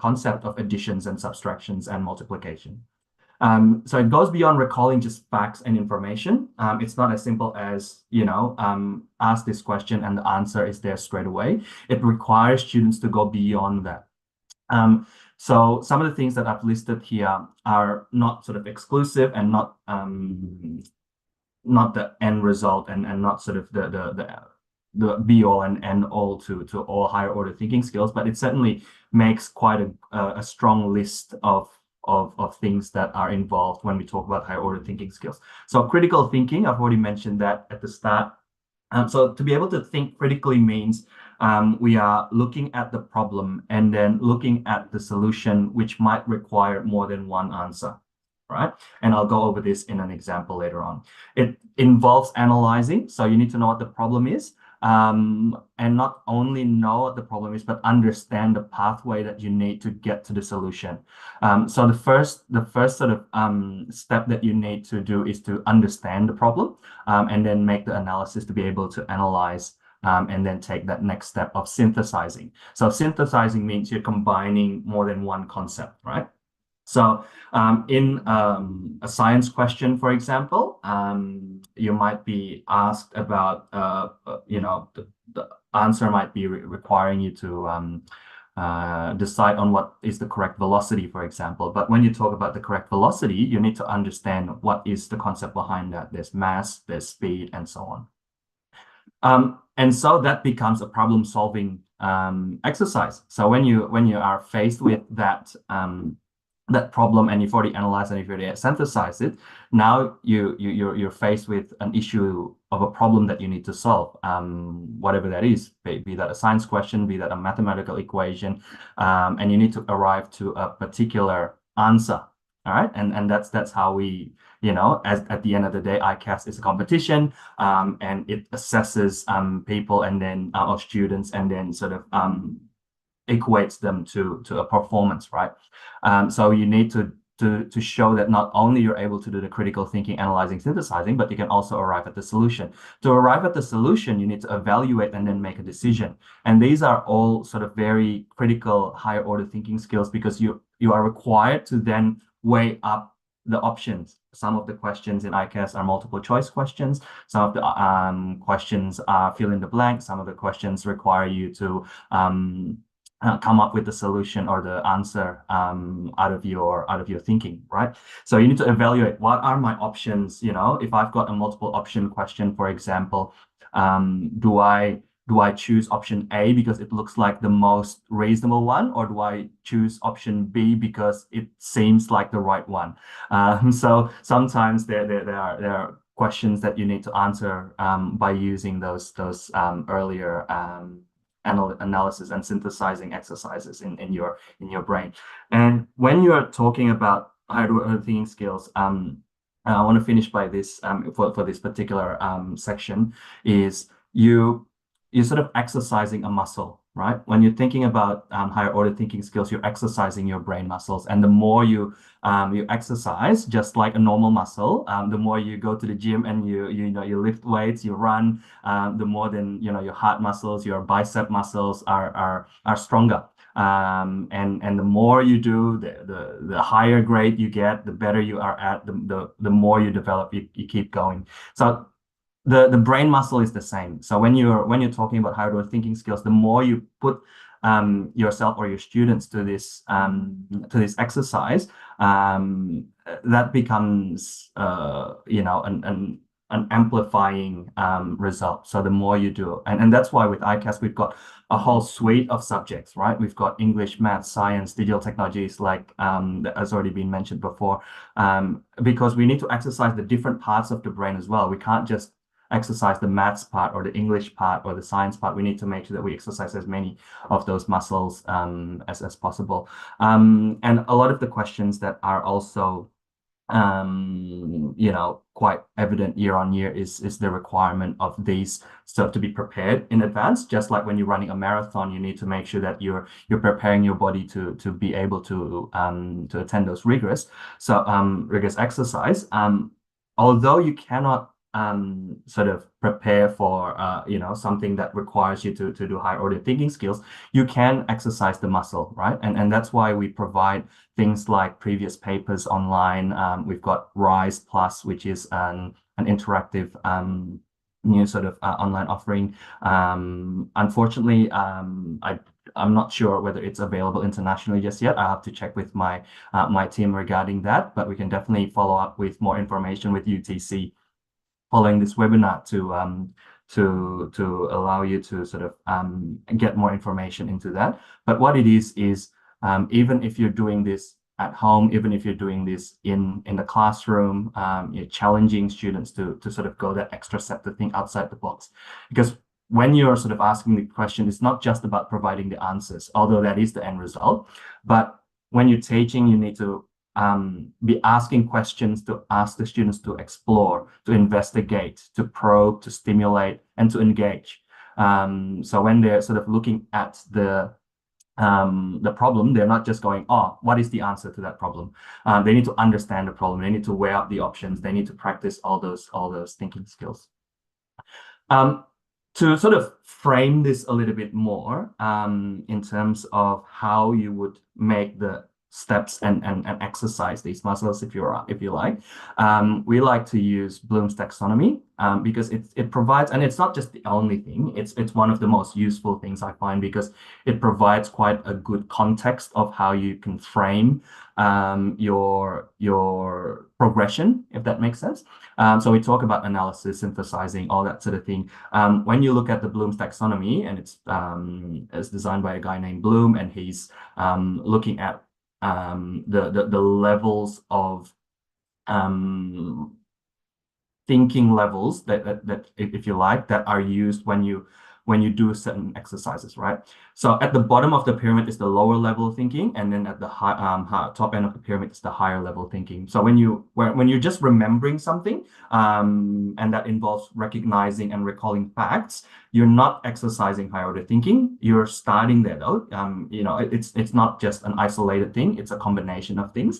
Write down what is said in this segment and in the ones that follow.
concept of additions and subtractions and multiplication. So it goes beyond recalling just facts and information. It's not as simple as, ask this question and the answer is there straight away. It requires students to go beyond that. So some of the things that I've listed here are not sort of exclusive and not the end result and not sort of the be all and end all to all higher order thinking skills, but it certainly makes quite a strong list of things that are involved when we talk about higher order thinking skills. So critical thinking, I've already mentioned that at the start. So to be able to think critically means we are looking at the problem and then looking at the solution, which might require more than one answer, right? And I'll go over this in an example later on. It involves analyzing, so you need to know what the problem is, and not only know what the problem is, but understand the pathway that you need to get to the solution. So the first sort of step that you need to do is to understand the problem, and then make the analysis to be able to analyze, and then take that next step of synthesizing. So synthesizing means you're combining more than one concept, right? So in a science question, for example, you might be asked about, the answer might be requiring you to decide on what is the correct velocity, for example. But when you talk about the correct velocity, you need to understand what is the concept behind that. There's mass, there's speed, and so on. And so that becomes a problem-solving exercise. So when you are faced with that problem and you've already analyzed and you've already synthesized it, now you're faced with an issue of a problem that you need to solve, whatever that is, be that a science question, be that a mathematical equation, and you need to arrive to a particular answer. All right, and that's how we, at the end of the day, ICAS is a competition, and it assesses people and then our students, and then sort of equates them to a performance, right? So you need to show that not only you're able to do the critical thinking, analyzing, synthesizing, but you can also arrive at the solution. To arrive at the solution, you need to evaluate and then make a decision. And these are all sort of very critical higher order thinking skills, because you are required to then weigh up the options. Some of the questions in ICAS are multiple choice questions. Some of the questions are fill in the blank. Some of the questions require you to come up with the solution or the answer out of your thinking, right? So you need to evaluate, what are my options? If I've got a multiple option question, for example, do I choose option A because it looks like the most reasonable one, or do I choose option B because it seems like the right one? So sometimes there are questions that you need to answer by using those earlier analysis and synthesizing exercises in your brain. And when you're talking about higher order thinking skills, I want to finish by this for this particular section, is you're sort of exercising a muscle, right? When you're thinking about higher order thinking skills, you're exercising your brain muscles, and the more you exercise, just like a normal muscle, the more you go to the gym and you lift weights, you run, the more then your heart muscles, your bicep muscles are stronger. And the more you do, the higher grade you get, the better you are at, the more you develop, you keep going. So the brain muscle is the same. So when you're talking about higher order thinking skills, the more you put yourself or your students to this exercise, that becomes an amplifying result. So the more you do, and that's why with ICAS we've got a whole suite of subjects, right? We've got English, math, science, digital technologies, like that has already been mentioned before, because we need to exercise the different parts of the brain as well. We can't just exercise the maths part or the English part or the science part. We need to make sure that we exercise as many of those muscles as possible. And a lot of the questions that are also quite evident year on year is the requirement of these stuff to be prepared in advance. Just like when you're running a marathon, you need to make sure that you're preparing your body to be able to attend those rigorous exercise. Although you cannot sort of prepare for something that requires you to do higher order thinking skills, you can exercise the muscle, right? And that's why we provide things like previous papers online. We've got Rise Plus, which is an interactive new sort of online offering. Unfortunately, I'm not sure whether it's available internationally just yet. I have to check with my my team regarding that, but we can definitely follow up with more information with UTC following this webinar to allow you to sort of get more information into that. But what it is even if you're doing this at home, even if you're doing this in the classroom, you're challenging students to sort of go that extra step to think outside the box. Because when you're sort of asking the question, it's not just about providing the answers, although that is the end result. But when you're teaching, you need to be asking questions, to ask the students to explore, to investigate, to probe, to stimulate, and to engage. So when they're sort of looking at the problem, they're not just going, oh, what is the answer to that problem? They need to understand the problem. They need to weigh up the options. They need to practice all those thinking skills. To sort of frame this a little bit more in terms of how you would make the steps and exercise these muscles, if you like, we like to use Bloom's taxonomy because it provides, and it's not just the only thing, it's one of the most useful things I find, because it provides quite a good context of how you can frame your progression, if that makes sense. So we talk about analysis, synthesizing, all that sort of thing. When you look at the Bloom's taxonomy, and it's designed by a guy named Bloom, and he's looking at the levels of thinking levels that if you like, that are used when you do certain exercises, right? So at the bottom of the pyramid is the lower level thinking, and then at the top end of the pyramid is the higher level thinking. So when you're just remembering something, and that involves recognizing and recalling facts, you're not exercising higher order thinking. You're starting there though. It's not just an isolated thing. It's a combination of things.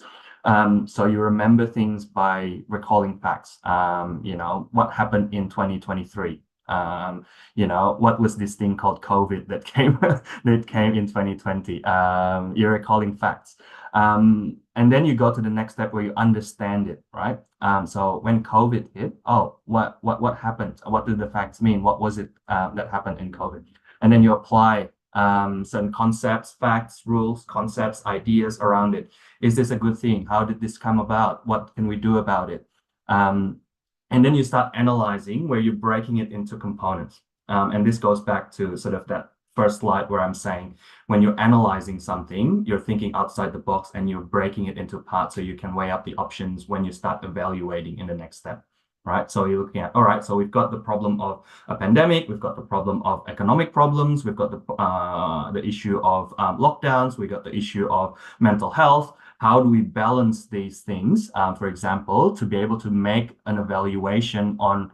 So you remember things by recalling facts. What happened in 2023? What was this thing called COVID that came in 2020? You're recalling facts. And then you go to the next step where you understand it, right? So when COVID hit, what happened? What do the facts mean? What was it that happened in COVID? And then you apply certain concepts, facts, rules, concepts, ideas around it. Is this a good thing? How did this come about? What can we do about it? And then you start analyzing, where you're breaking it into components. And this goes back to sort of that first slide where I'm saying, when you're analyzing something, you're thinking outside the box and you're breaking it into parts so you can weigh up the options when you start evaluating in the next step, right? So you're looking at, all right, so we've got the problem of a pandemic, we've got the problem of economic problems, we've got the issue of lockdowns, we got the issue of mental health. How do we balance these things, for example, to be able to make an evaluation on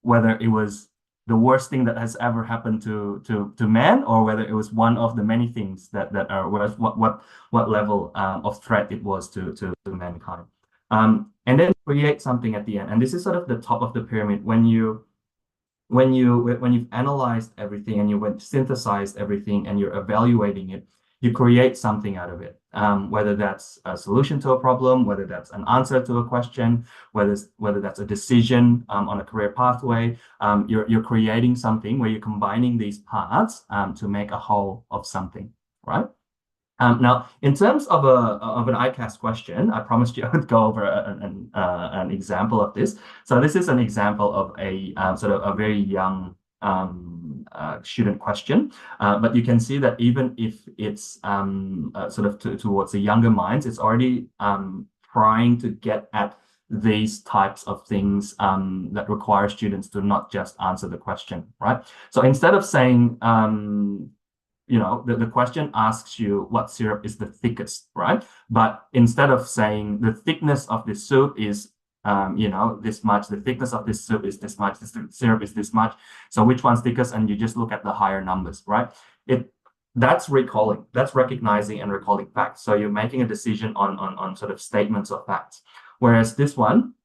whether it was the worst thing that has ever happened to man, or whether it was one of the many things that are what level of threat it was to mankind, and then create something at the end. And this is sort of the top of the pyramid. When you've analyzed everything and you've synthesized everything and you're evaluating it, you create something out of it, whether that's a solution to a problem, whether that's an answer to a question, whether that's a decision on a career pathway. You're creating something where you're combining these parts to make a whole of something, right? Now, in terms of an ICAS question, I promised you I would go over an example of this. So this is an example of a sort of a very young student question, but you can see that even if it's sort of towards the younger minds, it's already trying to get at these types of things that require students to not just answer the question, right? So instead of saying, the question asks you what syrup is the thickest, right? But instead of saying the thickness of this soup is this much, the thickness of this soup is this much, this syrup is this much, so which one's thickest? And you just look at the higher numbers, right? That's recalling, that's recognizing and recalling facts. So you're making a decision on sort of statements of facts. Whereas this one,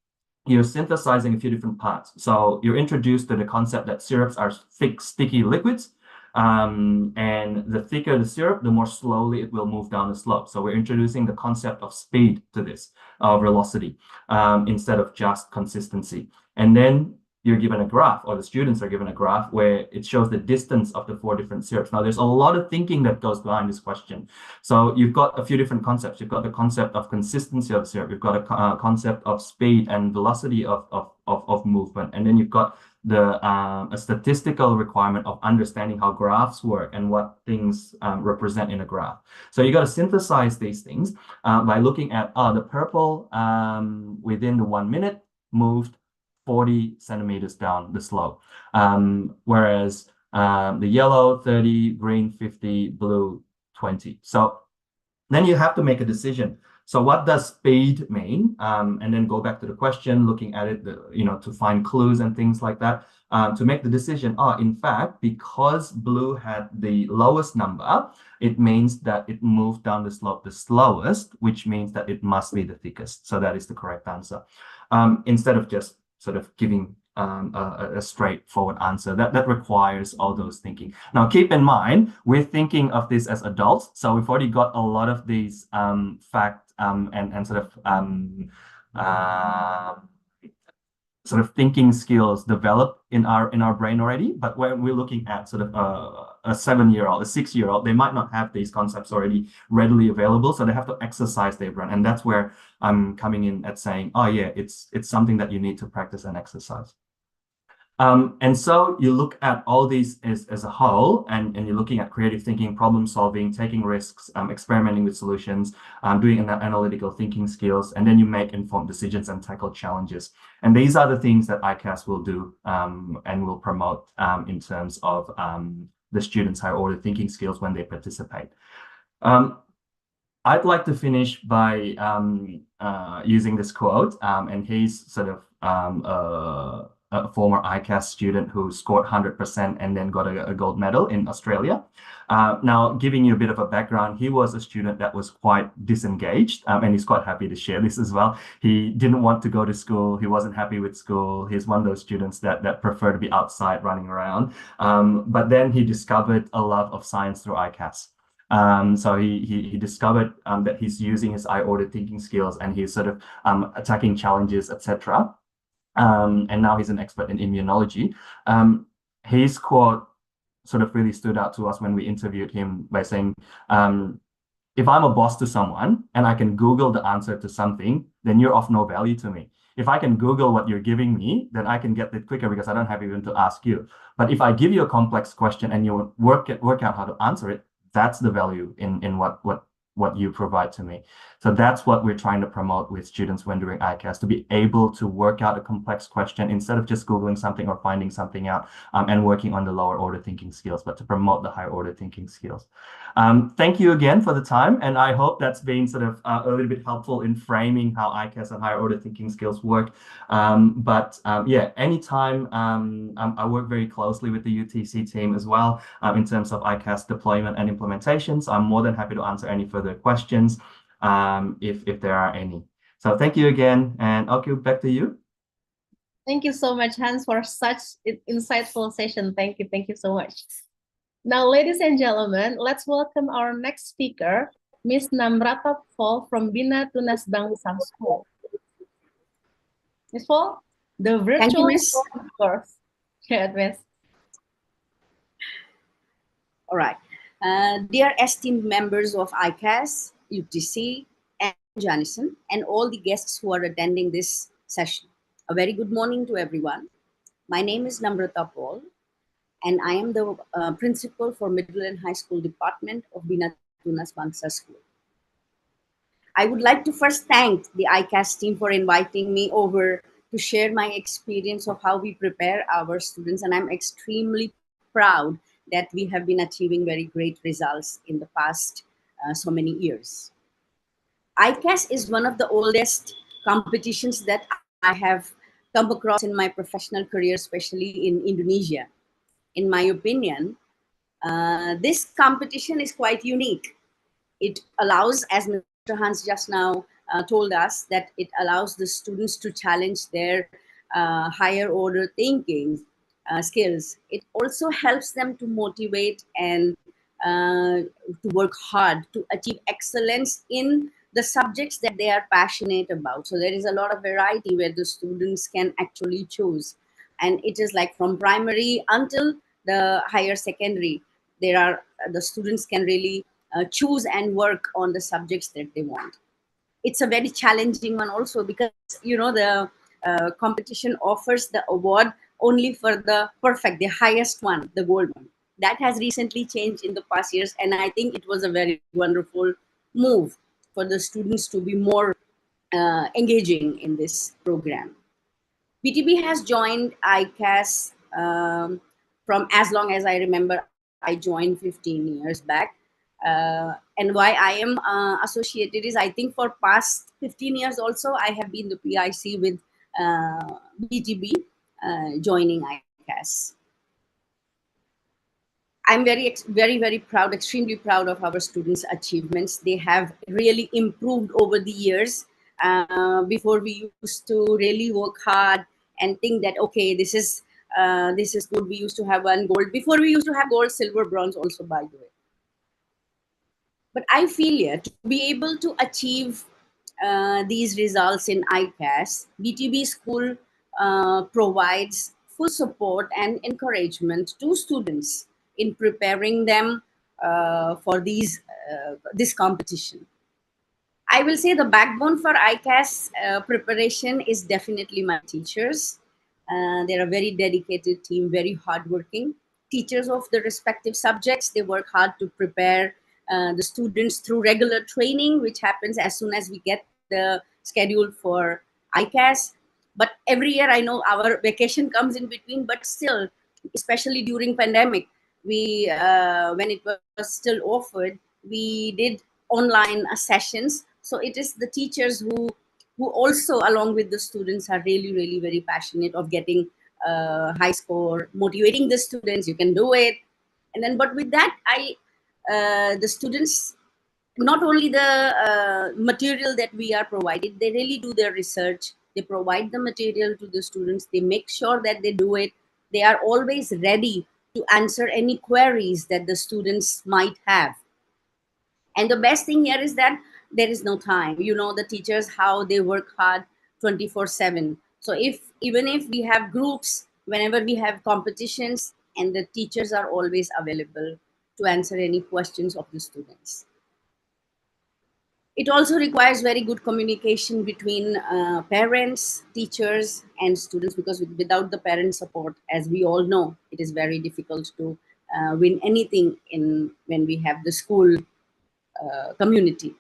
you're synthesizing a few different parts. So you're introduced to the concept that syrups are thick, sticky liquids. And the thicker the syrup, the more slowly it will move down the slope. So we're introducing the concept of speed to this, velocity, instead of just consistency. And then you're given a graph, or the students are given a graph where it shows the distance of the 4 different syrups. Now, there's a lot of thinking that goes behind this question. So you've got a few different concepts. You've got the concept of consistency of syrup. You've got a concept of speed and velocity of movement. And then you've got the a statistical requirement of understanding how graphs work and what things represent in a graph. So you got to synthesize these things by looking at the purple within the 1 minute moved 40 centimeters down the slope, whereas the yellow 30, green 50, blue 20. So then you have to make a decision. So what does speed mean? And then go back to the question, looking at it, to find clues and things like that, to make the decision. In fact, because blue had the lowest number, it means that it moved down the slope the slowest, which means that it must be the thickest. So that is the correct answer. Instead of just sort of giving a straightforward answer that requires all those thinking. Now, keep in mind, we're thinking of this as adults, so we've already got a lot of these fact and sort of thinking skills developed in our brain already. But when we're looking at sort of a 7-year-old, a 6-year-old, they might not have these concepts already readily available, so they have to exercise their brain. And that's where I'm coming in at saying, yeah, it's something that you need to practice and exercise. And so you look at all these as a whole, and you're looking at creative thinking, problem solving, taking risks, experimenting with solutions, doing analytical thinking skills, and then you make informed decisions and tackle challenges. And these are the things that ICAS will do and will promote in terms of the students' higher order thinking skills when they participate. I'd like to finish by using this quote, and he's sort of a former ICAS student who scored 100% and then got a gold medal in Australia. Now, giving you a bit of a background, he was a student that was quite disengaged, and he's quite happy to share this as well. He didn't want to go to school. He wasn't happy with school. He's one of those students that prefer to be outside running around. But then he discovered a love of science through ICAS. So he discovered that he's using his higher order thinking skills, and he's sort of attacking challenges, etc. And now he's an expert in immunology. His quote sort of really stood out to us when we interviewed him by saying, if I'm a boss to someone and I can Google the answer to something, then you're of no value to me. If I can Google what you're giving me, then I can get it quicker because I don't have even to ask you. But if I give you a complex question and you work out how to answer it, that's the value in what you provide to me. So that's what we're trying to promote with students when doing ICAS, to be able to work out a complex question instead of just Googling something or finding something out and working on the lower order thinking skills, but to promote the higher order thinking skills. Thank you again for the time. And I hope that's been sort of a little bit helpful in framing how ICAS and higher order thinking skills work. Yeah, anytime I work very closely with the UTC team as well in terms of ICAS deployment and implementations. I'm more than happy to answer any further questions if there are any. So thank you again, and I'll give back to you. Thank you so much, Hans, for such an insightful session. Thank you so much. Now, ladies and gentlemen, let's welcome our next speaker, Ms. Namrata Paul from Bina Tunas Bangsa School. Ms. Paul, the virtual course. Yeah, Miss. All right. Dear esteemed members of ICAS, UTC, and Janison, and all the guests who are attending this session, a very good morning to everyone. My name is Namrata Paul, and I am the principal for Middle and High School Department of Bina Tunas Bangsa School. I would like to first thank the ICAS team for inviting me over to share my experience of how we prepare our students, and I'm extremely proud that we have been achieving very great results in the past so many years. ICAS is one of the oldest competitions that I have come across in my professional career, especially in Indonesia. In my opinion, this competition is quite unique. It allows, as Hans just now told us that it allows the students to challenge their higher order thinking skills. It also helps them to motivate and to work hard to achieve excellence in the subjects that they are passionate about. So there is a lot of variety where the students can actually choose. And it is like from primary until the higher secondary, there are the students can really choose and work on the subjects that they want. It's a very challenging one also, because the competition offers the award only for the perfect, the highest one, the gold one. That has recently changed in the past years, and I think it was a very wonderful move for the students to be more engaging in this program. BTB has joined ICAS from as long as I remember. I joined 15 years back. And why I am associated is, I think for past 15 years also, I have been the PIC with BTB joining ICAS. I'm very proud, extremely proud of our students' achievements. They have really improved over the years. Before, we used to really work hard and think that, okay, this is good. We used to have one gold. Before, we used to have gold, silver, bronze also, by the way. But I feel, yeah, to be able to achieve these results in ICAS, BTB school provides full support and encouragement to students in preparing them for this competition. I will say the backbone for ICAS preparation is definitely my teachers. They're a very dedicated team, very hardworking. Teachers of the respective subjects, they work hard to prepare the students through regular training, which happens as soon as we get the schedule for ICAS. But every year, I know our vacation comes in between, but still, especially during pandemic, we when it was still offered, we did online sessions. So it is the teachers who also, along with the students, are really very passionate of getting high score, motivating the students. You can do it. And then, but with that, the students, not only the material that we are provided, they really do their research. They provide the material to the students. They make sure that they do it. They are always ready to answer any queries that the students might have. And the best thing here is that there is no time. The teachers, how they work hard 24/7. So even if we have groups, whenever we have competitions, and the teachers are always available to answer any questions of the students. It also requires very good communication between parents, teachers, and students, because without the parent support, as we all know, it is very difficult to win anything when we have the school community.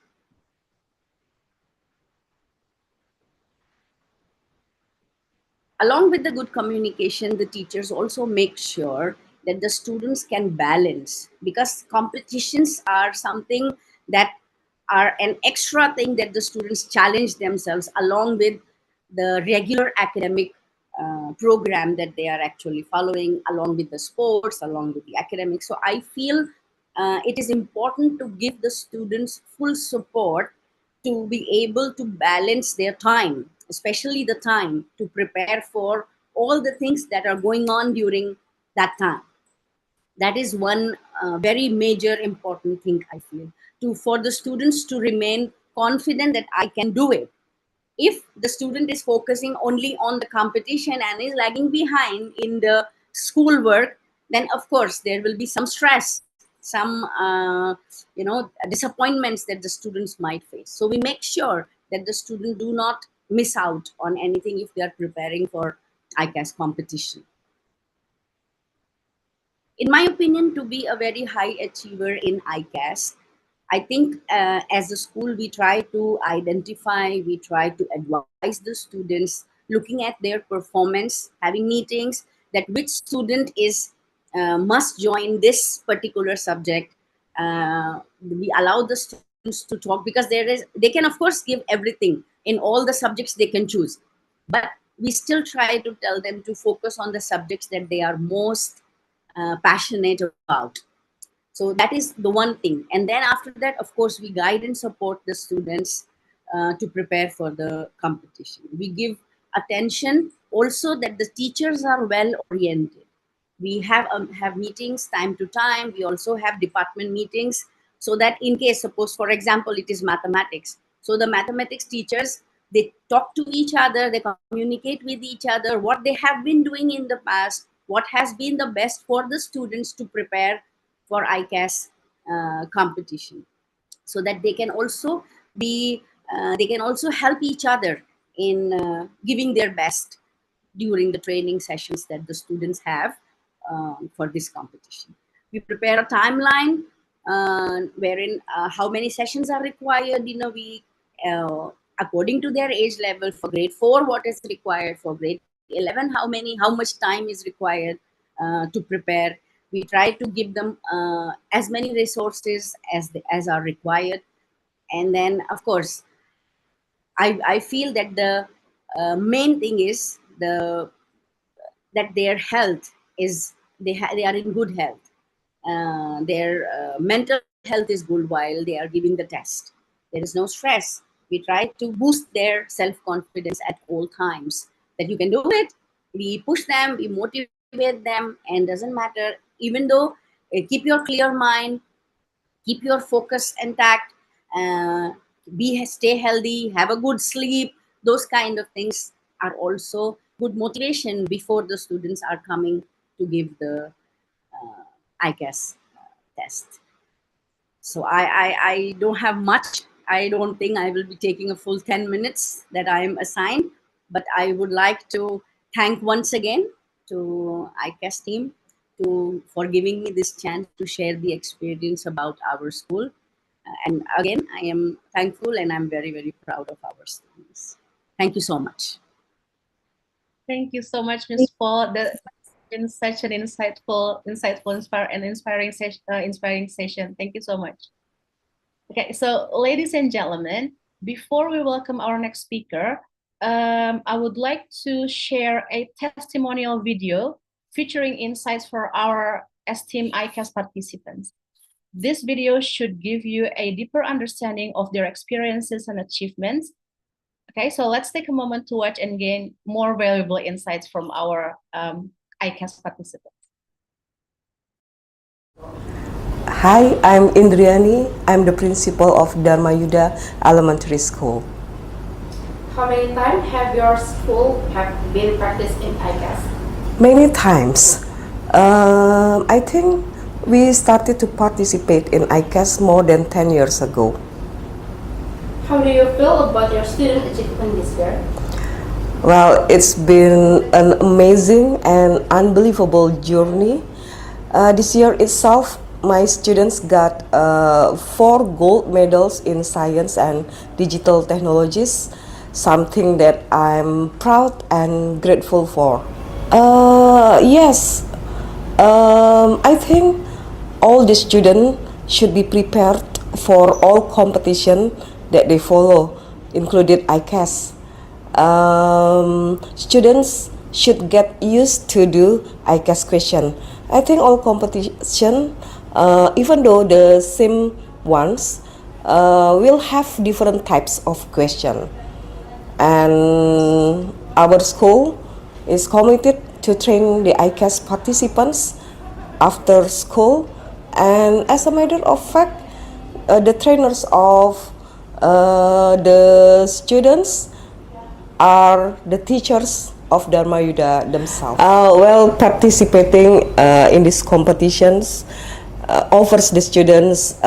Along with the good communication, the teachers also make sure that the students can balance, because competitions are something that are an extra thing that the students challenge themselves along with the regular academic program that they are actually following, along with the sports, along with the academics. So I feel it is important to give the students full support to be able to balance their time, especially the time to prepare for all the things that are going on during that time. That is one very major important thing, I feel, for the students to remain confident that I can do it. If the student is focusing only on the competition and is lagging behind in the schoolwork, then of course there will be some stress, some disappointments that the students might face. So we make sure that the student do not miss out on anything if they are preparing for ICAS competition. In my opinion, to be a very high achiever in ICAS, I think as a school, we try to identify, we try to advise the students, looking at their performance, having meetings, that which student is must join this particular subject. We allow the students to talk, because they can of course give everything in all the subjects they can choose, but we still try to tell them to focus on the subjects that they are most passionate about. So that is the one thing. And then after that, of course, we guide and support the students to prepare for the competition. We give attention also that the teachers are well oriented. We have meetings time to time. We also have department meetings, so that in case, suppose for example, it is mathematics. So the mathematics teachers, they talk to each other, they communicate with each other, what they have been doing in the past, what has been the best for the students to prepare for ICAS competition, so that they can also be they can also help each other in giving their best during the training sessions that the students have for this competition. We prepare a timeline wherein how many sessions are required in a week, according to their age level. For grade 4, what is required; for grade 11, how much time is required to prepare. We try to give them as many resources as are required. And then, of course, I feel that the main thing is that their health is, they are in good health. Their mental health is good while they are giving the test. There is no stress. We try to boost their self-confidence at all times, that you can do it. We push them, we motivate them, and doesn't matter, even though keep your clear mind, keep your focus intact, uh, stay healthy, have a good sleep. Those kind of things are also good motivation before the students are coming to give the ICAS test. So I don't have much. I don't think I will be taking a full 10 minutes that I am assigned, but I would like to thank once again to ICAS team for giving me this chance to share the experience about our school. And again, I am thankful and I'm very, very proud of our students. Thank you so much. Thank you so much, Ms. Paul. That's been such an insightful, inspiring session. Thank you so much. Okay, so ladies and gentlemen, before we welcome our next speaker, I would like to share a testimonial video featuring insights for our esteemed ICAS participants. This video should give you a deeper understanding of their experiences and achievements. Okay, so let's take a moment to watch and gain more valuable insights from our ICAS participants. Hi, I'm Indriani. I'm the principal of Dharma Yuda Elementary School. How many times have your school have been practiced in ICAS? Many times. I think we started to participate in ICAS more than 10 years ago. How do you feel about your student achievement this year? Well, it's been an amazing and unbelievable journey. This year itself, my students got 4 gold medals in science and digital technologies, something that I'm proud and grateful for. Yes, I think all the students should be prepared for all competition that they follow, included ICAS. Students should get used to do ICAS question. I think all competition, even though the same ones, will have different types of question. And our school is committed to train the ICAS participants after school. And as a matter of fact, the trainers of the students are the teachers of Dharma Yuda themselves. Participating in these competitions offers the students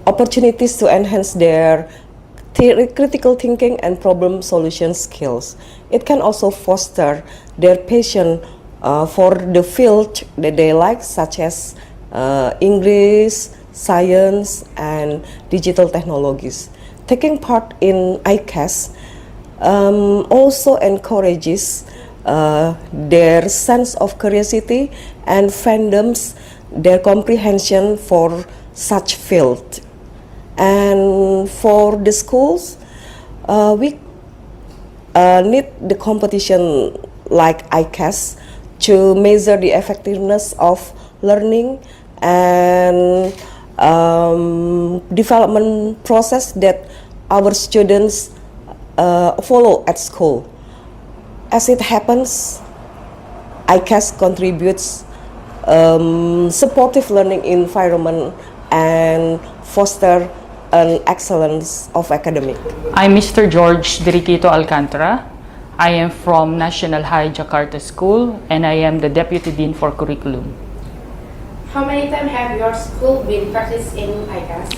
opportunities to enhance their critical thinking and problem solution skills. It can also foster their passion for the field that they like, such as English, science, and digital technologies. Taking part in ICAS also encourages their sense of curiosity and fandoms, their comprehension for such field. And for the schools, we need the competition like ICAS to measure the effectiveness of learning and development process that our students follow at school. As it happens, ICAS contributes supportive learning environment and foster an excellence of academic. I'm Mr. George Diriquito Alcantara. I am from National High Jakarta School and I am the Deputy Dean for Curriculum. How many times have your school been practiced in ICAS?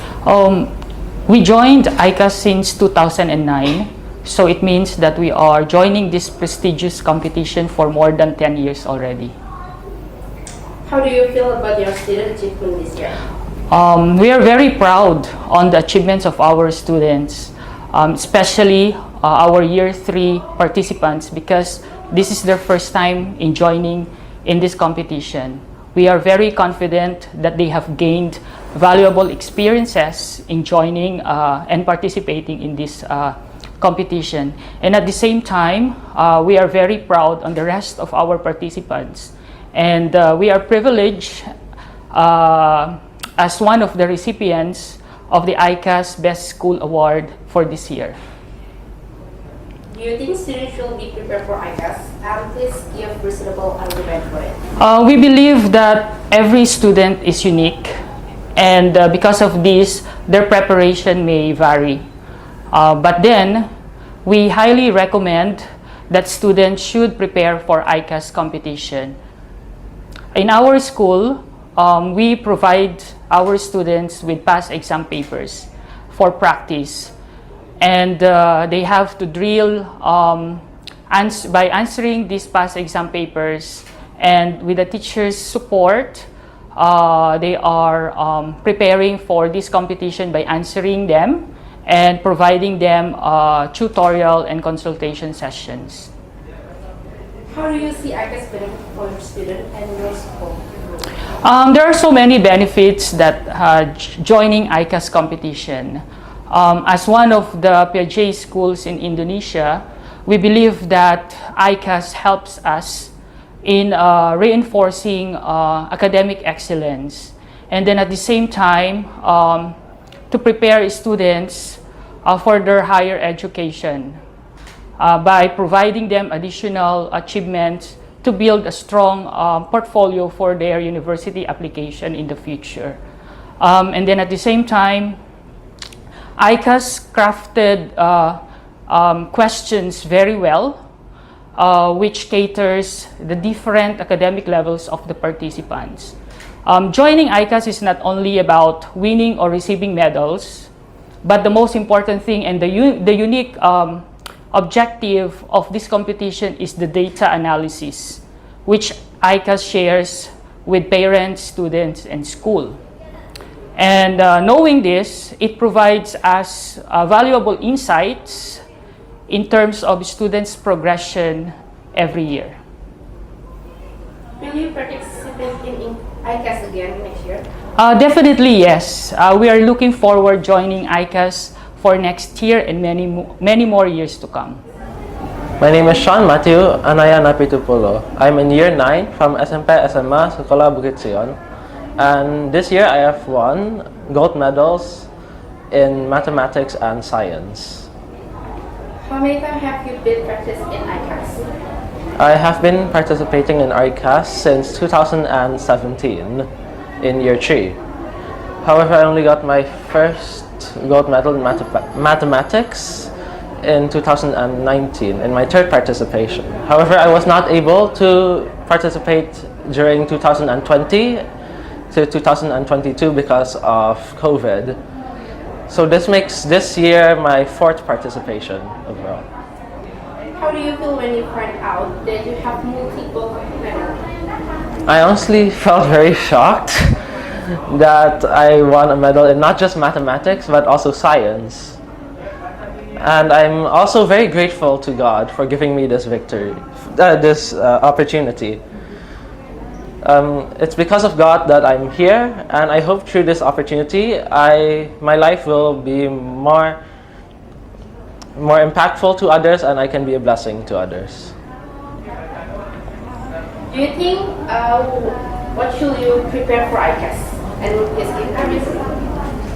We joined ICAS since 2009, so it means that we are joining this prestigious competition for more than 10 years already. How do you feel about your student achievement this year? We are very proud on the achievements of our students, especially our Year 3 participants, because this is their first time in joining in this competition. We are very confident that they have gained valuable experiences in joining and participating in this competition. And at the same time, we are very proud on the rest of our participants. And we are privileged as one of the recipients of the ICAS Best School Award for this year. Do you think students should be prepared for ICAS? And please give reasonable argument for it. We believe that every student is unique, and because of this, their preparation may vary. But then, we highly recommend that students should prepare for ICAS competition. In our school, we provide our students with past exam papers for practice. And they have to drill by answering these past exam papers, and with the teacher's support, they are preparing for this competition by answering them and providing them tutorial and consultation sessions. How do you see ICAS benefit for your student and your school? There are so many benefits that joining ICAS competition. As one of the Piaget schools in Indonesia, we believe that ICAS helps us in reinforcing academic excellence, and then at the same time to prepare students for their higher education by providing them additional achievements to build a strong portfolio for their university application in the future. And then at the same time, ICAS crafted questions very well, which caters the different academic levels of the participants. Joining ICAS is not only about winning or receiving medals, but the most important thing and the unique objective of this competition is the data analysis, which ICAS shares with parents, students, and school. And knowing this, it provides us valuable insights in terms of students' progression every year. Will you participate in ICAS again next year? Definitely yes. We are looking forward joining ICAS for next year and many more years to come. My name is Sean Matthew Anaya Napitupulo. I'm in Year 9 from SMP SMA Sekolah Bukit Sion. And this year I have won gold medals in mathematics and science. How many times have you been practiced in ICAS? I have been participating in ICAS since 2017 in Year 3. However, I only got my first gold medal in mathematics in 2019 in my third participation. However, I was not able to participate during 2020 to 2022 because of COVID. So this makes this year my fourth participation overall. How do you feel when you find out that you have multiple medals? I honestly felt very shocked that I won a medal in not just mathematics but also science. And I'm also very grateful to God for giving me this victory, this opportunity. It's because of God that I'm here, and I hope through this opportunity, my life will be more impactful to others, and I can be a blessing to others. Do you think what should you prepare for ICAS? And would please give a reason.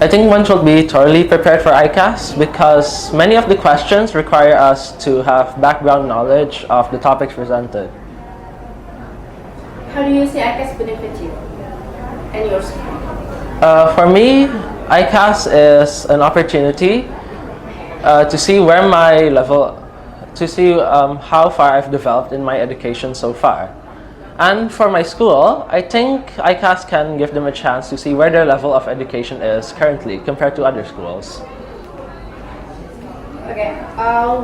I think one should be thoroughly prepared for ICAS because many of the questions require us to have background knowledge of the topics presented. How do you see ICAS benefit you and your school? For me, ICAS is an opportunity to see where my level, to see how far I've developed in my education so far. And for my school, I think ICAS can give them a chance to see where their level of education is currently compared to other schools. Okay.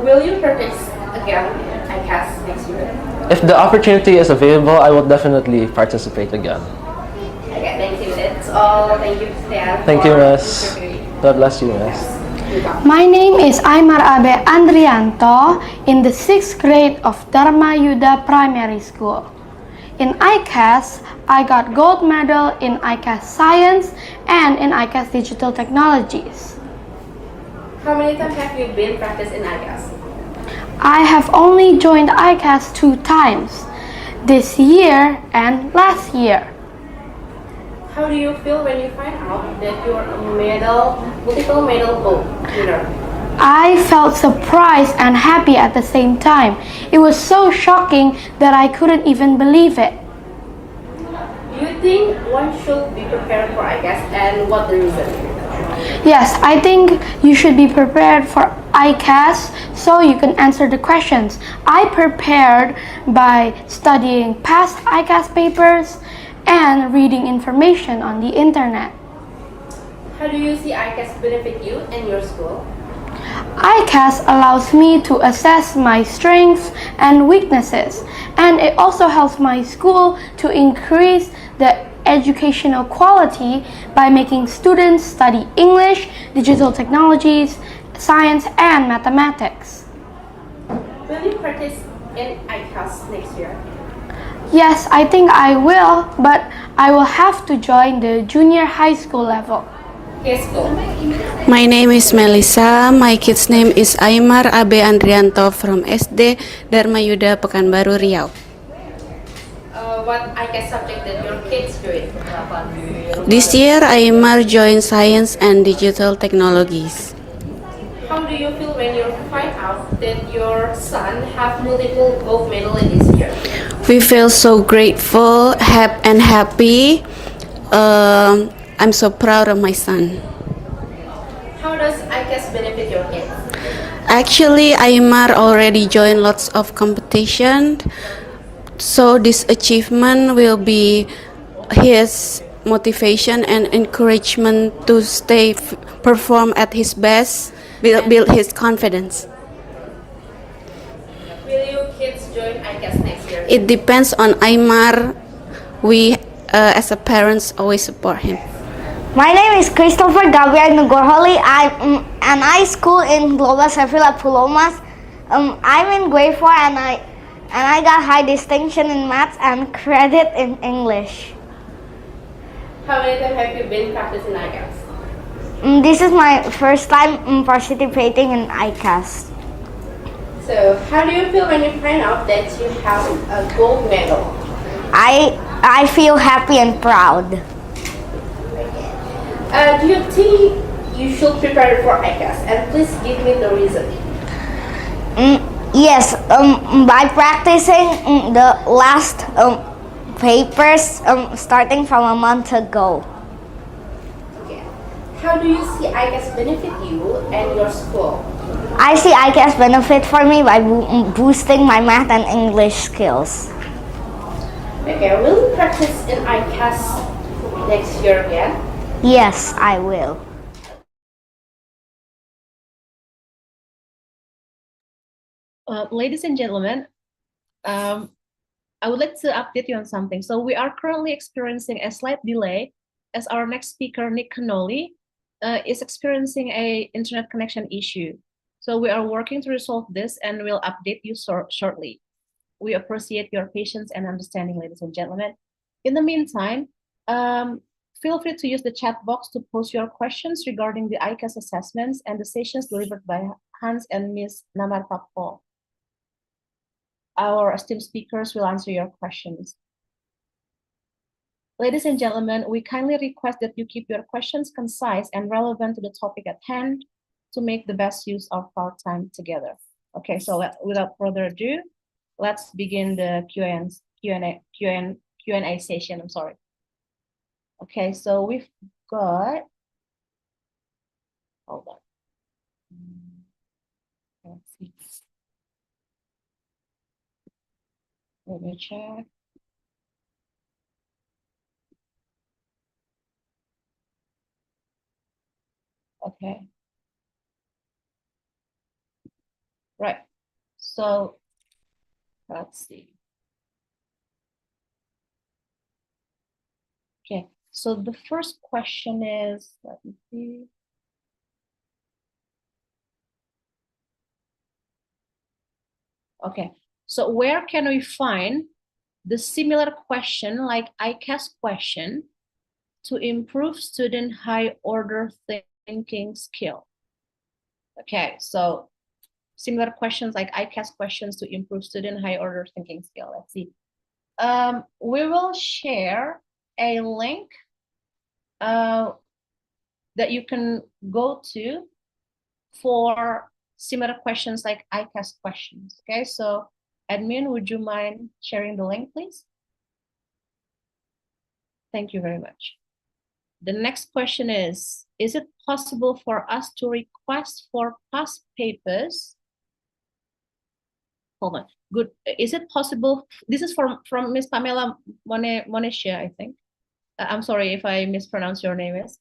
Will you practice again ICAS next year? If the opportunity is available, I will definitely participate again. Okay, thank you. That's all. Thank you, Stan. Thank you, for Miss. interviewing. God bless you, Miss. My name is Aymar Abe Andrianto in the 6th grade of Dharma Yuda Primary School. In ICAS, I got gold medal in ICAS Science and in ICAS Digital Technologies. How many times have you been practice in ICAS? I have only joined ICAS 2 times, this year and last year. How do you feel when you find out that you're a multiple medal gold winner? I felt surprised and happy at the same time. It was so shocking that I couldn't even believe it. Do you think one should be prepared for ICAS and what the reason? Yes, I think you should be prepared for ICAS so you can answer the questions. I prepared by studying past ICAS papers and reading information on the internet. How do you see ICAS benefit you and your school? ICAS allows me to assess my strengths and weaknesses, and it also helps my school to increase the educational quality by making students study English, digital technologies, science, and mathematics. Will you practice in ICAS next year? Yes, I think I will, but I will have to join the junior high school level. Yes, go. My name is Melissa. My kid's name is Aymar Abe Andrianto from SD Dharma Yuda Pekanbaru Riau. What ICAS subject that your kids doing? This year, Aymar joined Science and Digital Technologies. How do you feel when you find out that your son have multiple gold medal in this year? We feel so grateful and happy. I'm so proud of my son. How does ICAS benefit your kids? Actually, Aymar already joined lots of competition, so this achievement will be his motivation and encouragement to perform at his best, build his confidence. Will your kids join ICAS next year? It depends on Aymar. We, as a parents, always support him. My name is Christopher Gabriel Nugorholi. I'm an I school in Global Sevilla Pulomas. I'm in grade 4 and I got high distinction in maths and credit in English. How many times have you been practicing ICAS? This is my first time participating in ICAS. So, how do you feel when you find out that you have a gold medal? I feel happy and proud. Do you think you should prepare for ICAS? And please give me the reason. Yes, by practicing the last papers starting from a month ago. Okay. How do you see ICAS benefit you and your school? I see ICAS benefit for me by boosting my math and English skills. Okay, will you practice in ICAS next year again? Yes, I will. Ladies and gentlemen, I would like to update you on something. So we are currently experiencing a slight delay as our next speaker, Nick Cannoli, is experiencing a internet connection issue. So we are working to resolve this and we'll update you shortly. We appreciate your patience and understanding, ladies and gentlemen. In the meantime, feel free to use the chat box to post your questions regarding the ICAS assessments and the sessions delivered by Hans and Ms. Namar Pakpol. Our esteemed speakers will answer your questions. Ladies and gentlemen, we kindly request that you keep your questions concise and relevant to the topic at hand to make the best use of our time together. Okay, so without further ado, let's begin the Q&A session. I'm sorry. Okay, so we've got, hold on. Let's see. Let me check. Okay. Right. So let's see. Okay. So the first question is, let me see. Okay. So where can we find the similar question like ICAS question to improve student high order thinking skill? Okay. So similar questions like ICAS questions to improve student high order thinking skill. Let's see. We will share a link that you can go to for similar questions like ICAS questions. Okay, so admin, would you mind sharing the link, please? Thank you very much. The next question is it possible for us to request for past papers? Hold on. Good. Is it possible? This is from Ms. Pamela Monesia, I think. I'm sorry if I mispronounce your name. Is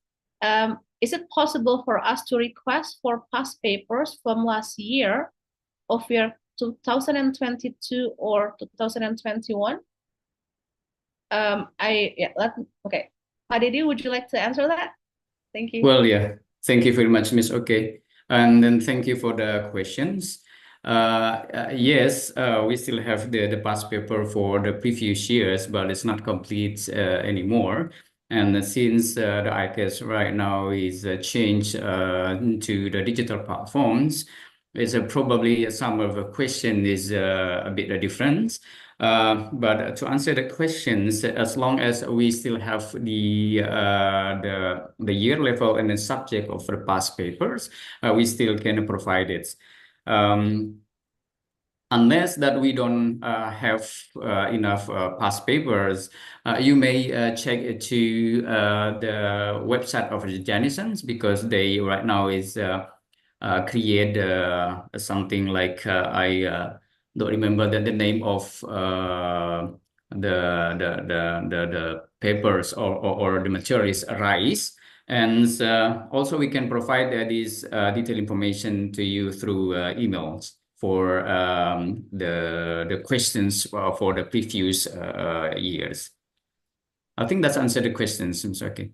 it possible for us to request for past papers from last year of year 2022 or 2021? Okay. Pak Didi, would you like to answer that? Thank you. Well, yeah. Thank you very much, Miss Okay. And then thank you for the questions. Yes, we still have the past paper for the previous years, but it's not complete anymore. And since the ICAS right now is changed to the digital platforms, it's probably some of the question is a bit different. But to answer the questions, as long as we still have the year level and the subject of the past papers, we still can provide it. Unless that we don't have enough past papers, you may check to the website of the Janisons, because they right now is create something like I don't remember the name of the papers or the materials RISE. And also we can provide this detailed information to you through emails for the questions for the previous years. I think that's answered the questions. Okay.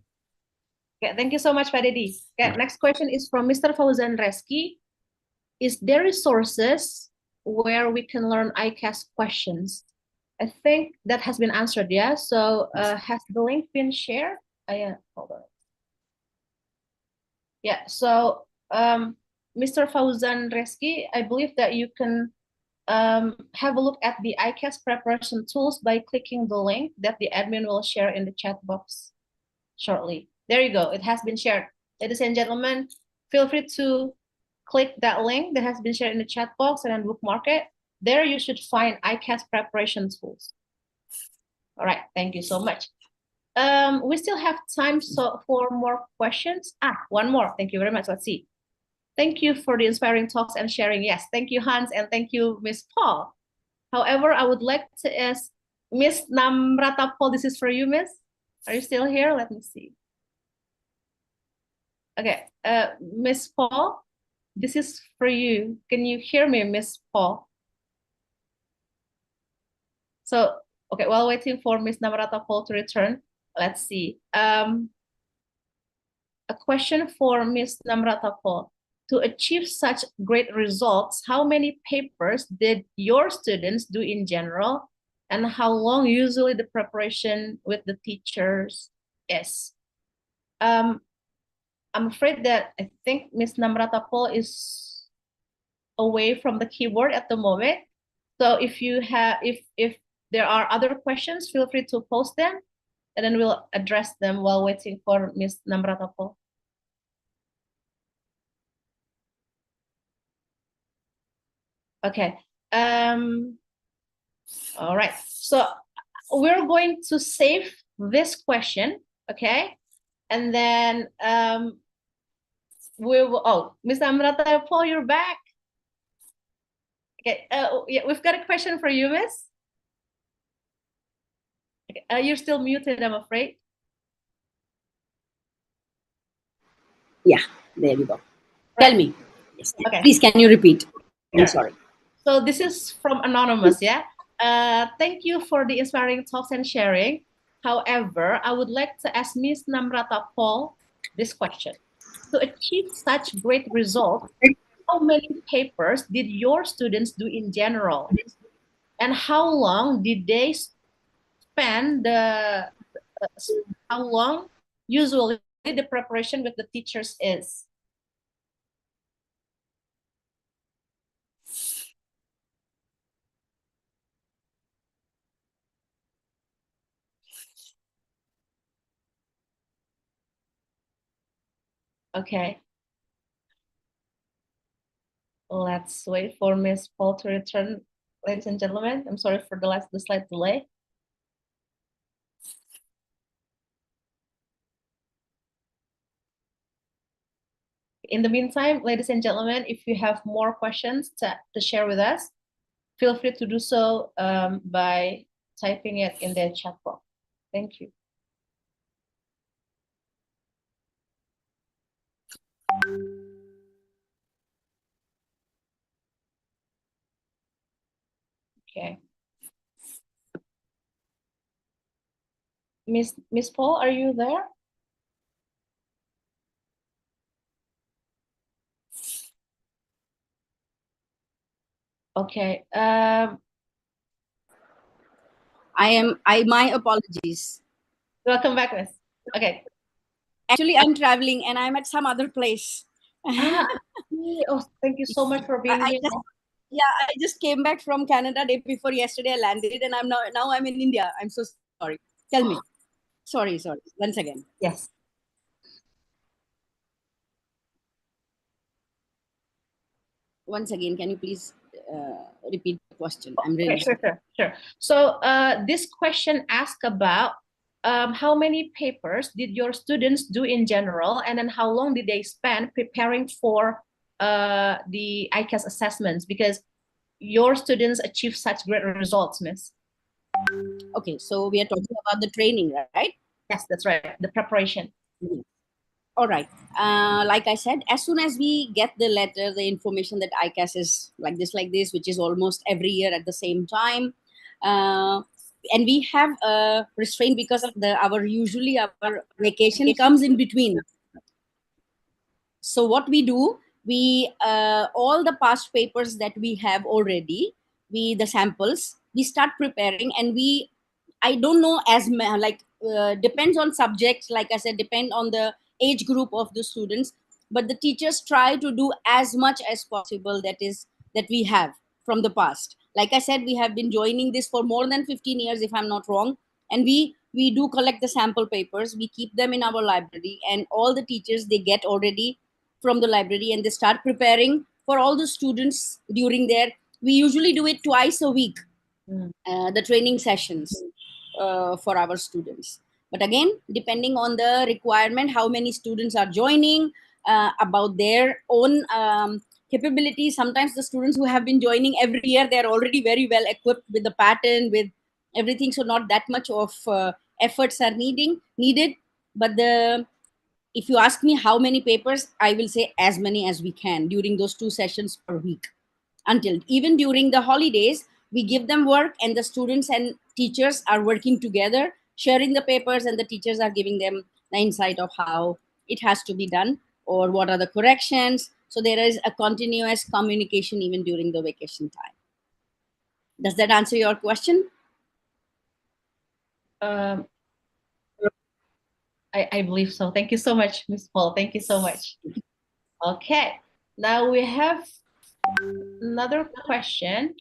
Okay, thank you so much, Pak Didi. Okay, next question is from Mr. Fauzan Reski. Is there resources where we can learn ICAS questions? I think that has been answered, yeah? So has the link been shared? Yeah, hold on. Yeah, so Mr. Fauzan Reski, I believe that you can have a look at the ICAS preparation tools by clicking the link that the admin will share in the chat box shortly. There you go, it has been shared. Ladies and gentlemen, feel free to click that link that has been shared in the chat box and then bookmark it. There you should find ICAS preparation tools. All right, thank you so much. We still have time for more questions. One more, thank you very much, let's see. Thank you for the inspiring talks and sharing. Yes, thank you, Hans, and thank you, Ms. Paul. However, I would like to ask Ms. Namrata Paul, this is for you, Miss. Are you still here? Let me see. Okay, Ms. Paul, this is for you. Can you hear me, Ms. Paul? So, okay, while waiting for Ms. Namrata Paul to return, let's see. A question for Ms. Namrata Paul. To achieve such great results, how many papers did your students do in general, and how long usually the preparation with the teachers is? I'm afraid that I think Ms. Namrata Paul is away from the keyboard at the moment. So if you have, if there are other questions, feel free to post them. and then we'll address them while waiting for Ms. Namratapo. Okay. All right. So we're going to save this question, okay? And then we will. Oh, Ms. Namratapo, you're back. Okay. Yeah, we've got a question for you, Miss. Okay. You're still muted, I'm afraid. Yeah, there you go. Right. Tell me. Yes. Okay. Please, can you repeat? I'm Yeah. sorry. So this is from Anonymous, yeah? Thank you for the inspiring talks and sharing. However, I would like to ask Ms. Namrata Paul this question. To achieve such great results, how many papers did your students do in general? And how long did they spend how long usually the preparation with the teachers is? Okay. Let's wait for Ms. Paul to return, ladies and gentlemen. I'm sorry for the slight delay. In the meantime, ladies and gentlemen, if you have more questions to share with us, feel free to do so by typing it in the chat box. Thank you. Okay. Miss Paul, are you there? Okay. My apologies. Welcome back, Miss. Okay. Actually, I'm traveling and I'm at some other place. Oh, thank you so much for being here. I just came back from Canada day before yesterday. I landed and now I'm in India. I'm so sorry. Tell me. Sorry. Once again. Yes. Once again, can you please repeat the question? I'm really sure. So this question asks about how many papers did your students do in general, and then how long did they spend preparing for the ICAS assessments? Because your students achieved such great results, Miss. Okay, so we are talking about the training, right? Yes, that's right. The preparation. Mm-hmm. All right. Like I said, as soon as we get the letter, the information that ICAS is like this, which is almost every year at the same time, and we have a restraint because of usually our vacation comes in between. So what we do, we all the past papers that we have already, the samples, we start preparing, and I don't know depends on subjects. Like I said, depend on the age group of the students, but the teachers try to do as much as possible that we have from the past. Like I said, we have been joining this for more than 15 years, if I'm not wrong, and we do collect the sample papers. We keep them in our library, and all the teachers, they get already from the library, and they start preparing for all the students during we usually do it twice a week, the training sessions for our students. But again, depending on the requirement, how many students are joining, about their own capabilities. Sometimes the students who have been joining every year, they're already very well equipped with the pattern, with everything, so not that much of efforts are needed. But if you ask me how many papers, I will say as many as we can during those 2 sessions per week. Until even during the holidays, we give them work, and the students and teachers are working together, sharing the papers, and the teachers are giving them the insight of how it has to be done or what are the corrections. So there is a continuous communication even during the vacation time. Does that answer your question? I believe so. Thank you so much, Ms. Paul. Thank you so much. Okay, now we have another question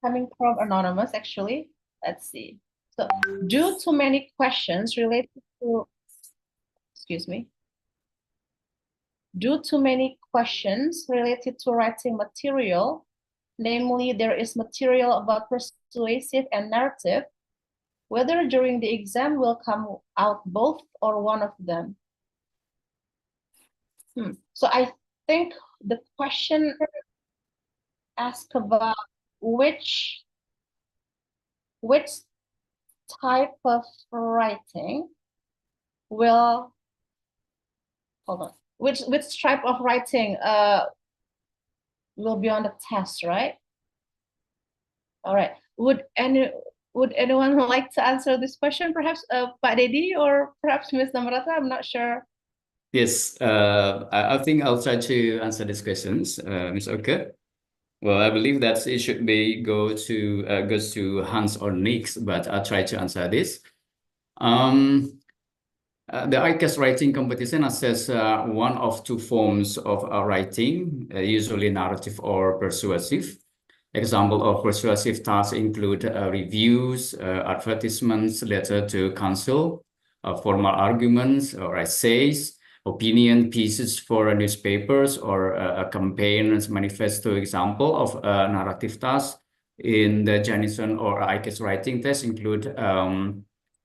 coming from Anonymous, actually. Let's see. So, due to many questions related to, excuse me, due to many questions related to writing material, namely there is material about persuasive and narrative, whether during the exam will come out both or one of them. So I think the question asks about which type of writing will, hold on, which type of writing will be on the test, right? All right. Would anyone like to answer this question? Perhaps Pak Dedi or perhaps Ms. Namrata? I'm not sure. Yes, I think I'll try to answer these questions, Ms. Oke. Well, I believe that it should be goes to Hans or Nix, but I'll try to answer this. The ICAS writing competition assess one of two forms of writing, usually narrative or persuasive. Example of persuasive tasks include reviews, advertisements, letter to counsel, formal arguments or essays, opinion pieces for newspapers, or a campaign manifesto. Example of narrative tasks in the Janison or ICAS writing test include,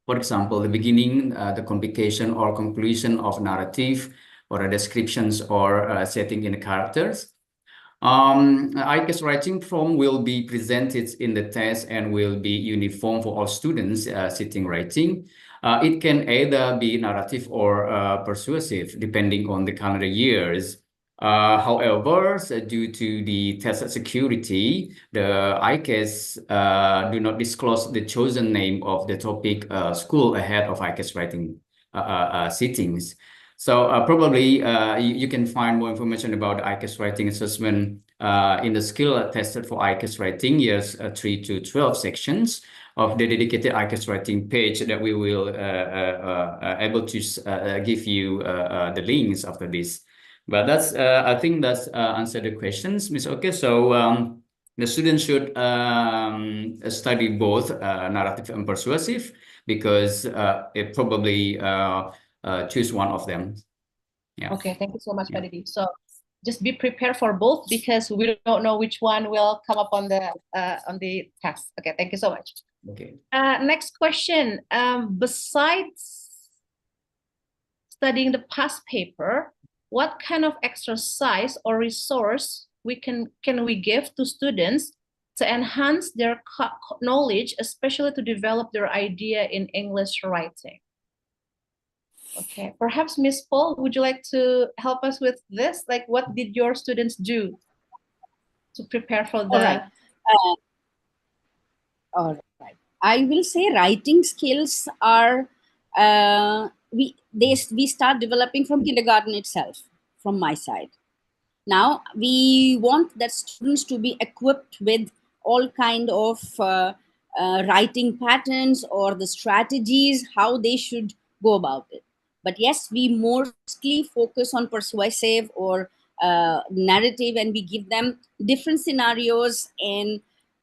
for example, the beginning, the complication or conclusion of narrative, or descriptions or setting in the characters. ICAS writing form will be presented in the test and will be uniform for all students sitting writing. It can either be narrative or persuasive, depending on the calendar years. However, due to the test security, the ICAS do not disclose the chosen name of the topic school ahead of ICAS writing sittings. So probably you can find more information about the ICAS writing assessment in the skill tested for ICAS writing years 3 to 12 sections of the dedicated ICAS writing page that we will able to give you the links after this. But that's I think that's answer the questions, Ms. Oke. So the students should study both narrative and persuasive, because it probably choose one of them. Yeah. Okay, thank you so much, Pak Dedi. So just be prepared for both, because we don't know which one will come up on the test. Okay, thank you so much. Okay. Next question. Besides studying the past paper, what kind of exercise or resource can we give to students to enhance their knowledge, especially to develop their idea in English writing? Okay, perhaps Miss Paul, would you like to help us with this? Like, what did your students do to prepare for the? All right. All right. I will say writing skills are we start developing from kindergarten itself, from my side. Now we want that students to be equipped with all kind of writing patterns or the strategies how they should go about it. But yes, we mostly focus on persuasive or narrative, and we give them different scenarios.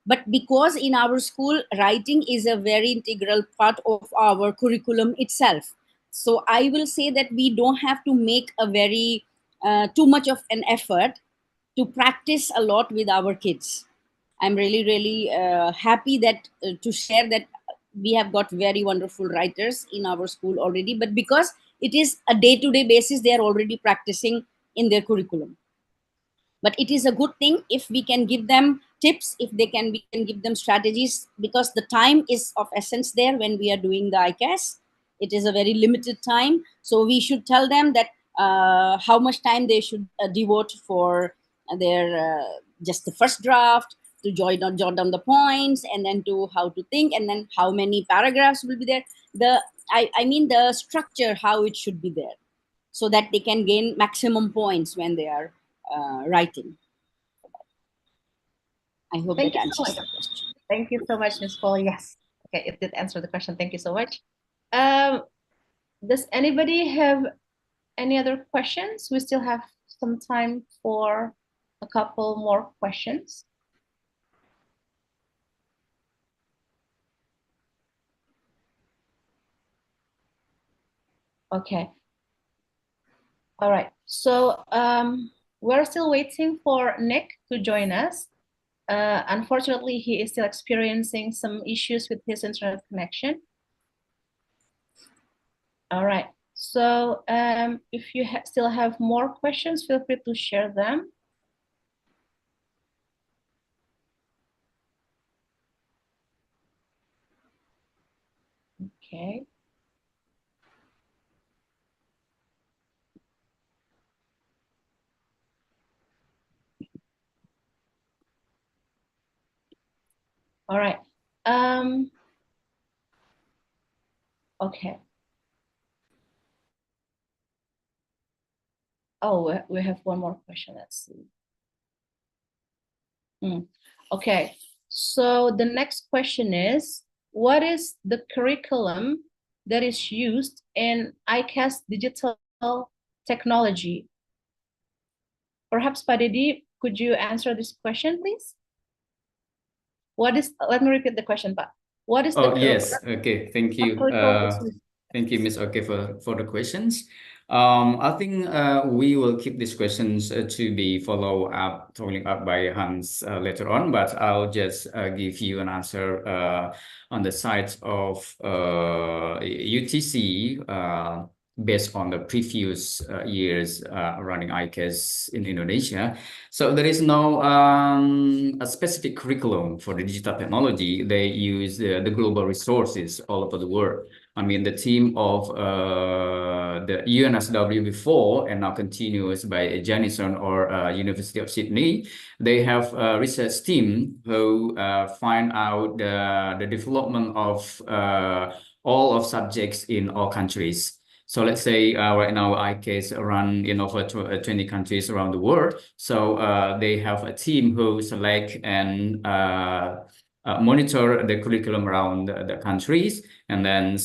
But because in our school, writing is a very integral part of our curriculum itself, so I will say that we don't have to make a very too much of an effort to practice a lot with our kids. I'm really happy that to share that we have got very wonderful writers in our school already, but because it is a day-to-day basis, they are already practicing in their curriculum. But it is a good thing if we can give them tips, if we can give them strategies, because the time is of essence there when we are doing the ICAS. It is a very limited time, so we should tell them that how much time they should devote for their just the first draft, to jot down the points, and then to how to think, and then how many paragraphs will be there. I mean the structure, how it should be there, so that they can gain maximum points when they are writing. I hope that answers the question. Thank you so much, Ms. Paul. Yes, okay, it did answer the question. Thank you so much. Does anybody have any other questions? We still have some time for a couple more questions. Okay. All right. So we're still waiting for Nick to join us. Unfortunately, he is still experiencing some issues with his internet connection. All right. So if you still have more questions, feel free to share them. Okay. All right. Okay. Oh, we have one more question. Let's see. Okay. So the next question is, what is the curriculum that is used in ICAS digital technology? Perhaps Pak Dedi, could you answer this question, please? Let me repeat the question, Pak. What is the yes, okay, thank you. Thank you, Ms. Okay, for the questions. I think we will keep these questions to be following up by Hans later on, but I'll just give you an answer on the side of UTC based on the previous years running ICAS in Indonesia. So there is no a specific curriculum for the digital technology. They use the global resources all over the world. I mean, the team of the UNSW before and now continues by Janison or University of Sydney, they have a research team who find out the development of all of subjects in all countries. So let's say right now ICAS run in over 20 countries around the world. So they have a team who select and monitor the curriculum around the countries, and then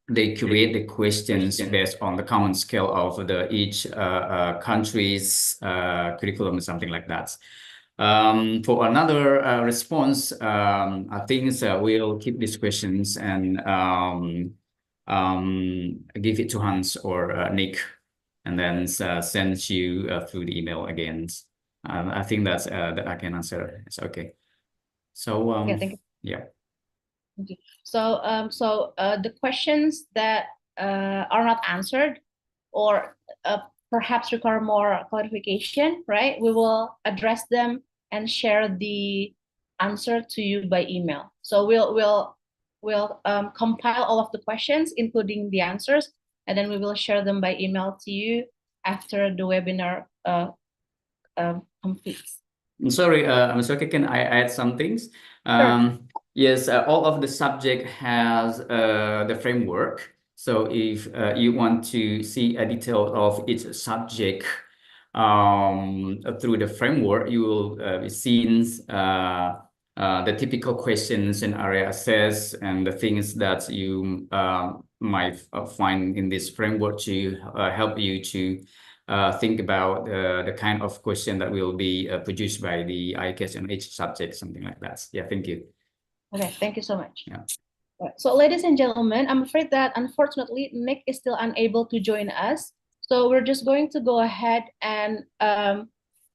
they create the questions based on the common scale of each country's curriculum, something like that. For another response, I think we'll keep these questions and give it to Hans or Nick, and then send you through the email again. I think that I can answer. It's okay. So yeah, thank you. Yeah. Okay. So the questions that are not answered or perhaps require more clarification, right? We will address them and share the answer to you by email. So we'll compile all of the questions, including the answers, and then we will share them by email to you after the webinar completes. I'm sorry, can I add some things? Sure. Yes, all of the subject has the framework. So if you want to see a detail of each subject through the framework, you will be seeing the typical questions and area assess and the things that you might find in this framework to help you to think about the kind of question that will be produced by the ICAS on each subject, something like that. Yeah, thank you. Okay, thank you so much. Yeah. So ladies and gentlemen, I'm afraid that unfortunately Nick is still unable to join us. So we're just going to go ahead and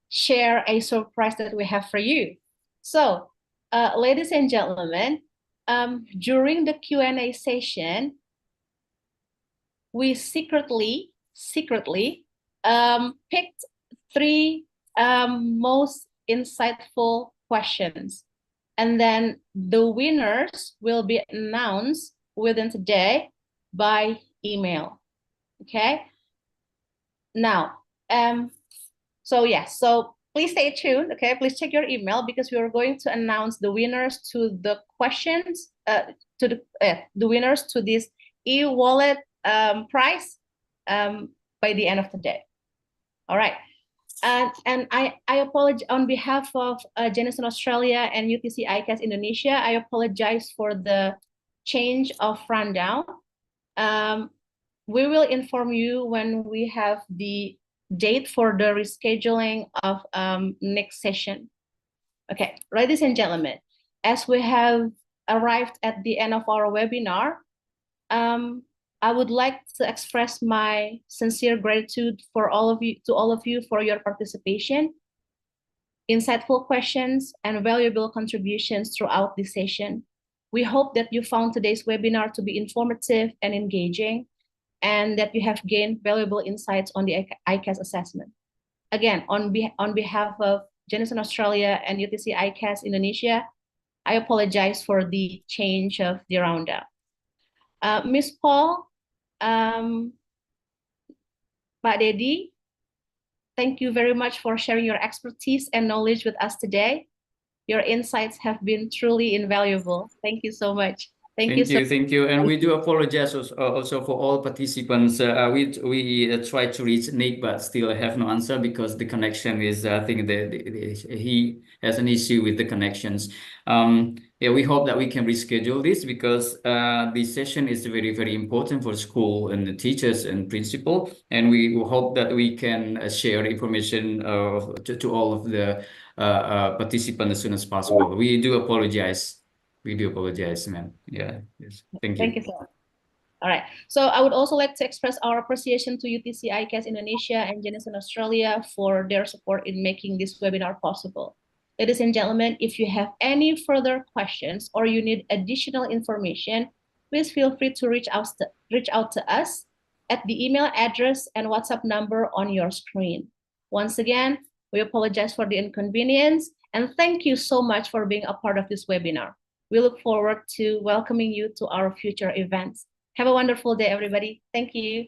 share a surprise that we have for you. So ladies and gentlemen, during the Q&A session, we secretly picked 3 most insightful questions. And then the winners will be announced within today by email. Okay. Now, so please stay tuned. Okay, please check your email because we are going to announce the winners to the questions, the winners to this e-wallet prize by the end of the day. All right. And I apologize on behalf of Janison Australia and UTC ICAS Indonesia. I apologize for the change of rundown. We will inform you when we have the date for the rescheduling of next session. Okay, ladies and gentlemen, as we have arrived at the end of our webinar, I would like to express my sincere gratitude for all of you for your participation, insightful questions, and valuable contributions throughout this session. We hope that you found today's webinar to be informative and engaging, and that you have gained valuable insights on the ICAS assessment. Again, on behalf of Janison Australia and UTC ICAS Indonesia, I apologize for the change of the roundup. Ms. Paul, Pak Dedi, thank you very much for sharing your expertise and knowledge with us today. Your insights have been truly invaluable. Thank you so much. Thank you. And we do apologize also for all participants. We tried to reach Nick, but still have no answer because the connection is, I think he has an issue with the connections. Yeah, we hope that we can reschedule this because this session is very, very important for school and the teachers and principal. And we hope that we can share information to all of the participants as soon as possible. We do apologize. We do apologize, ma'am. Yeah, yes. Thank you. Thank you so much. All right. So I would also like to express our appreciation to UTC ICAS Indonesia and Janison Australia for their support in making this webinar possible. Ladies and gentlemen, if you have any further questions or you need additional information, please feel free to reach out to us at the email address and WhatsApp number on your screen. Once again, we apologize for the inconvenience and thank you so much for being a part of this webinar. We look forward to welcoming you to our future events. Have a wonderful day, everybody. Thank you.